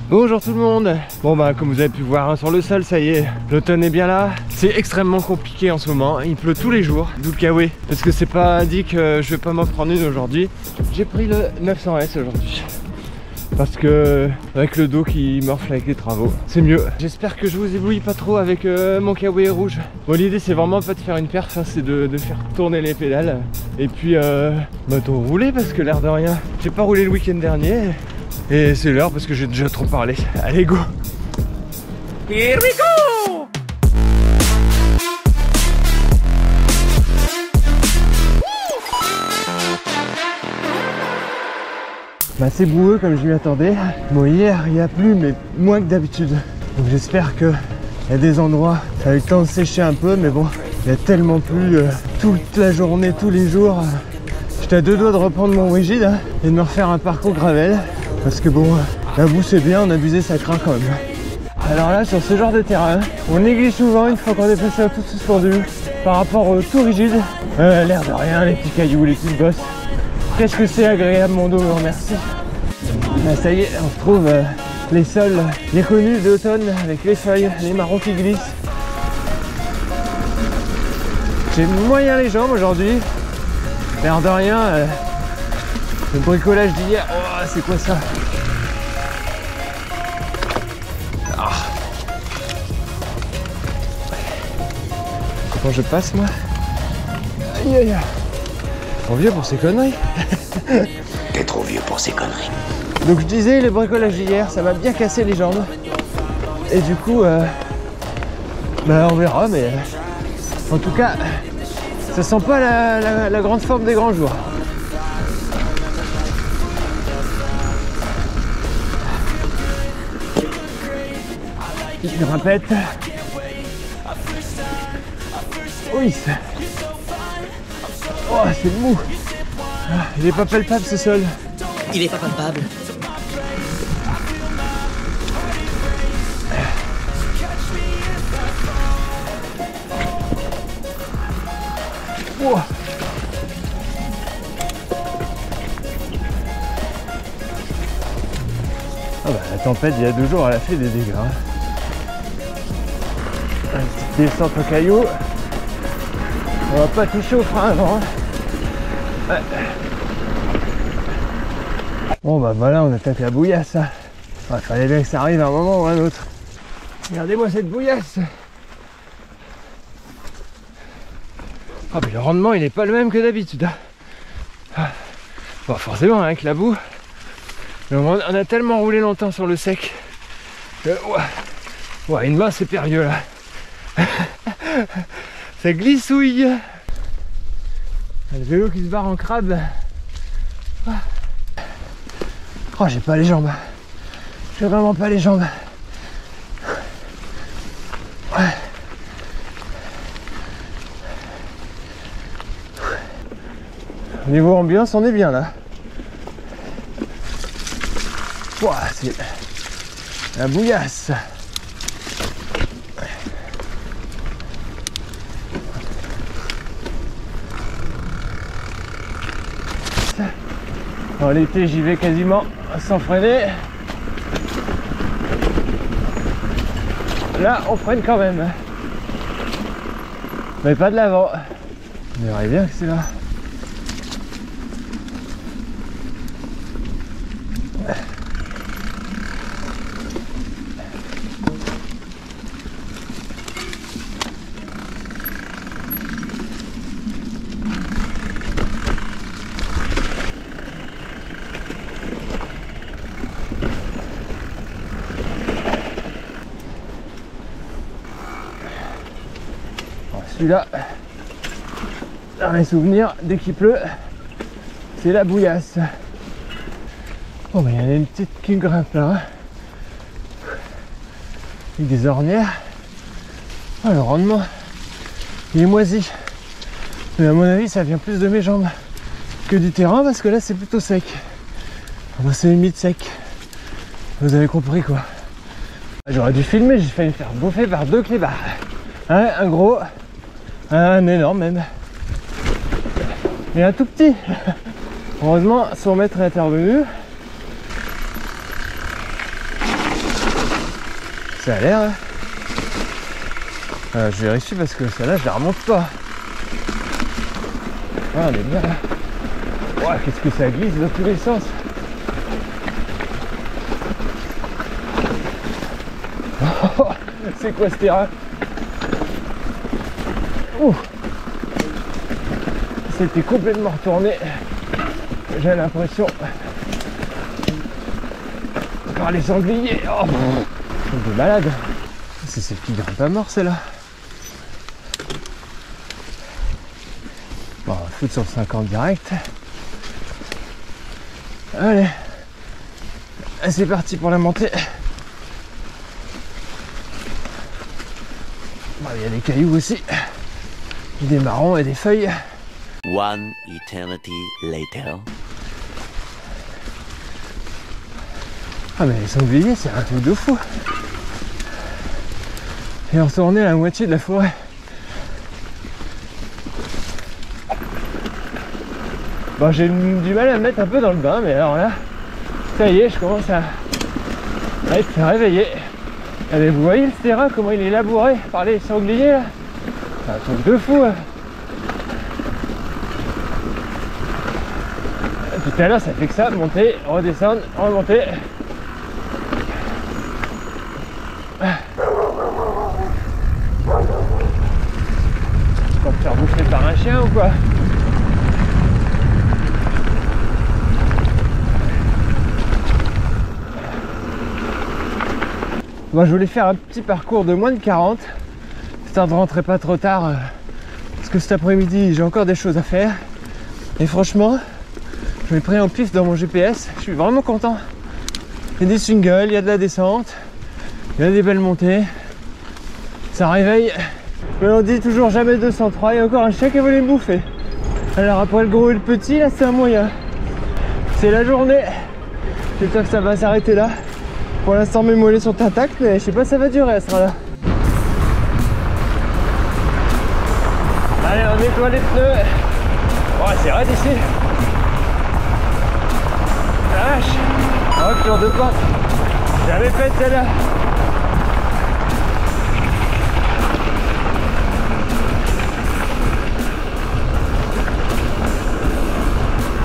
Bonjour tout le monde. Bon bah comme vous avez pu voir hein, sur le sol, ça y est, l'automne est bien là. C'est extrêmement compliqué en ce moment, il pleut tous les jours, d'où le kawaii. Parce que c'est pas dit que je vais pas m'en prendre une aujourd'hui. J'ai pris le 900S aujourd'hui. Parce que avec le dos qui morfle avec les travaux, c'est mieux. J'espère que je vous éblouis pas trop avec mon kawaii rouge. Bon, l'idée c'est vraiment pas de faire une perf, hein, c'est de faire tourner les pédales. Et puis bah de rouler parce que l'air de rien, j'ai pas roulé le week-end dernier. Et c'est l'heure parce que j'ai déjà trop parlé. Allez go! Here we go! Bah c'est boueux comme je m'y attendais. Bon hier il y a plu mais moins que d'habitude. Donc j'espère que il y a des endroits, ça a eu le temps de sécher un peu mais bon, il y a tellement plu toute la journée, tous les jours. J'étais à deux doigts de reprendre mon rigide hein, et de me refaire un parcours gravel. Parce que bon, la boue c'est bien, on a abusé, ça craint quand même. Alors là sur ce genre de terrain, on néglige souvent une fois qu'on est passé à tout suspendu par rapport au tout rigide. L'air de rien, les petits cailloux, les petites bosses. Qu'est-ce que c'est agréable mon dos, merci. Là, ça y est, on retrouve les sols, les connus d'automne avec les feuilles, les marrons qui glissent. J'ai moyen les jambes aujourd'hui. L'air de rien, le bricolage d'hier, oh, c'est quoi ça? Ah. Quand je passe moi, aïe aïe aïe. Trop vieux pour ces conneries. T'es trop vieux pour ces conneries. Donc je disais, le bricolage d'hier, ça m'a bien cassé les jambes. Et du coup, bah on verra, mais en tout cas, ça sent pas la grande forme des grands jours. Petite grimpette. Oui. Oh, c'est mou. Il est pas palpable ce sol. Il est pas palpable. Oh. Ah bah, la tempête il y a 2 jours elle a fait des dégâts. Une petite descente au caillou. On va pas toucher au frein avant. Ouais. Bon bah voilà, on attaque la bouillasse. Il fallait bien que ça arrive à un moment ou à un autre. Regardez-moi cette bouillasse. Ah mais le rendement il est pas le même que d'habitude. Bon forcément avec la boue. Mais on a tellement roulé longtemps sur le sec. Ouais, une main c'est périlleux là. Ça glissouille. Le vélo qui se barre en crabe. Oh j'ai pas les jambes. J'ai vraiment pas les jambes. Niveau ambiance on est bien là. Ouah, c'est la bouillasse. Bon, l'été j'y vais quasiment sans freiner. Là on freine quand même. Mais pas de l'avant. On verrait bien que c'est là. Celui-là, dans mes souvenirs, dès qu'il pleut, c'est la bouillasse. Bon, bah, il y en a une petite qui grimpe là. Hein. Avec des ornières. Oh, le rendement, il est moisi. Mais à mon avis, ça vient plus de mes jambes que du terrain parce que là, c'est plutôt sec. Moi, c'est limite sec. Vous avez compris quoi. J'aurais dû filmer, j'ai failli me faire bouffer par 2 clébards. Hein, un gros. Un énorme même. Et un tout petit. Heureusement, son maître est intervenu. Ça a l'air. Hein. Je vérifie parce que celle-là, je la remonte pas. Ah, elle est bien. Ouais, qu'est-ce que ça glisse dans tous les sens. C'est quoi ce terrain? C'était complètement retourné. J'ai l'impression par les sangliers. Oh, c'est de malade. C'est celle qui grimpe pas mort, celle-là. Bon, on va foutre sur le 50 direct. Allez. C'est parti pour la montée. Bon, il y a des cailloux aussi. Des marrons et des feuilles. One eternity later. Ah mais les sangliers, c'est un truc de fou. Et on retournait à la moitié de la forêt. Bon, j'ai du mal à me mettre un peu dans le bain, mais alors là, ça y est, je commence à être réveillé. Allez, vous voyez le terrain, comment il est labouré par les sangliers là? C'est un truc de fou. Hein. Tout à l'heure, ça fait que ça, monter, redescendre, remonter. Pour me faire bouffer par un chien ou quoi? Moi je voulais faire un petit parcours de moins de 40, histoire de rentrer pas trop tard, parce que cet après-midi j'ai encore des choses à faire. Et franchement, je l'ai pris en pif dans mon GPS, je suis vraiment content. Il y a des singles, il y a de la descente, il y a des belles montées, ça réveille. Mais on dit toujours jamais 203, il y a encore un chien qui voulait me bouffer. Alors après le gros et le petit, là c'est un moyen. C'est la journée, j'espère que ça va s'arrêter là. Pour l'instant mes mollets sont intacts, mais je sais pas si ça va durer, elle sera là. Allez, on nettoie les pneus. Oh, c'est raide ici. La vache. Rupture de porte. J'avais fait celle-là.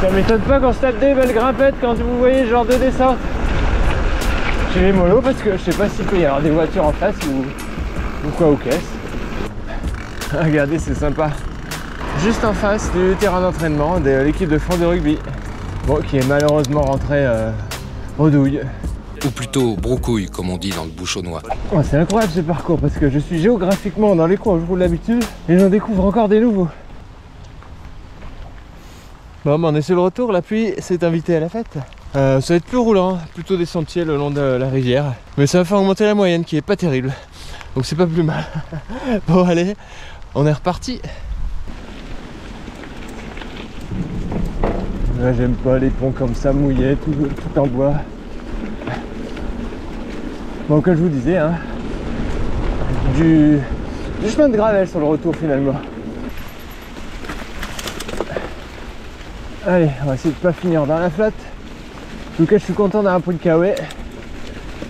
Ça m'étonne pas qu'on se tape des belles grimpettes quand vous voyez ce genre de descente. J'ai les mollos parce que je sais pas s'il peut y avoir des voitures en face ou quoi aux caisses. Regardez, c'est sympa. Juste en face du terrain d'entraînement de l'équipe de fond de rugby. Bon, qui est malheureusement rentrée au douille. Ou plutôt brocouille, comme on dit dans le bouchonnois. Oh, c'est incroyable ce parcours parce que je suis géographiquement dans les coins où je roule d'habitude et j'en découvre encore des nouveaux. Bon, on est sur le retour, la pluie s'est invitée à la fête. Ça va être plus roulant, plutôt des sentiers le long de la rivière. Mais ça va faire augmenter la moyenne qui est pas terrible. Donc c'est pas plus mal. Bon allez, on est reparti. Là j'aime pas les ponts comme ça mouillés, tout en bois. Bon, comme je vous disais, hein, du chemin de gravel sur le retour finalement. Allez, on va essayer de pas finir dans la flotte. En tout cas, je suis content d'avoir pris le kawaii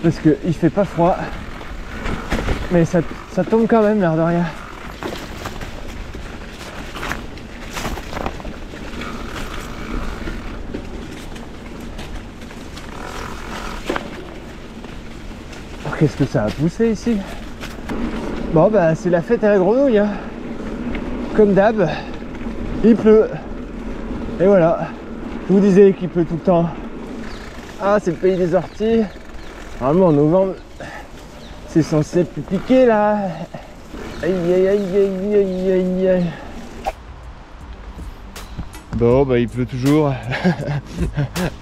parce qu'il fait pas froid, mais ça tombe quand même, l'air de rien. Oh, qu'est-ce que ça a poussé ici? Bon, bah, c'est la fête à la grenouille, hein. Comme d'hab, il pleut. Et voilà, je vous disais qu'il pleut tout le temps. Ah, c'est le pays des orties. Normalement en novembre, c'est censé plus piquer là. Aïe aïe aïe aïe aïe aïe aïe. Bon, bah il pleut toujours.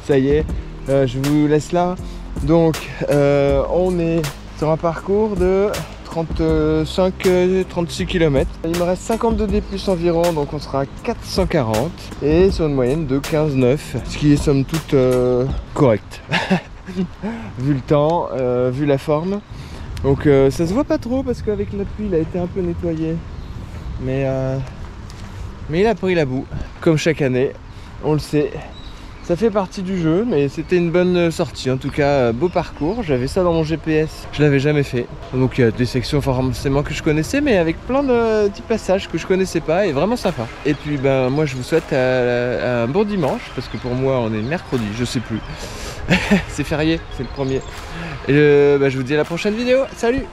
Ça y est, je vous laisse là. Donc, on est sur un parcours de 35-36 km. Il me reste 52 D+ environ, donc on sera à 440 et sur une moyenne de 15,9, ce qui est somme toute correct vu le temps, vu la forme. Donc ça se voit pas trop parce qu'avec la pluie il a été un peu nettoyé, mais il a pris la boue comme chaque année, on le sait. Ça fait partie du jeu, mais c'était une bonne sortie. En tout cas, beau parcours. J'avais ça dans mon GPS. Je l'avais jamais fait. Donc il y a des sections forcément que je connaissais, mais avec plein de petits passages que je connaissais pas et vraiment sympa. Et puis ben moi je vous souhaite un bon dimanche, parce que pour moi on est mercredi, je sais plus. C'est férié, c'est le premier. Et je vous dis à la prochaine vidéo. Salut!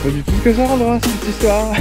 Pas du tout que ça rendra cette histoire.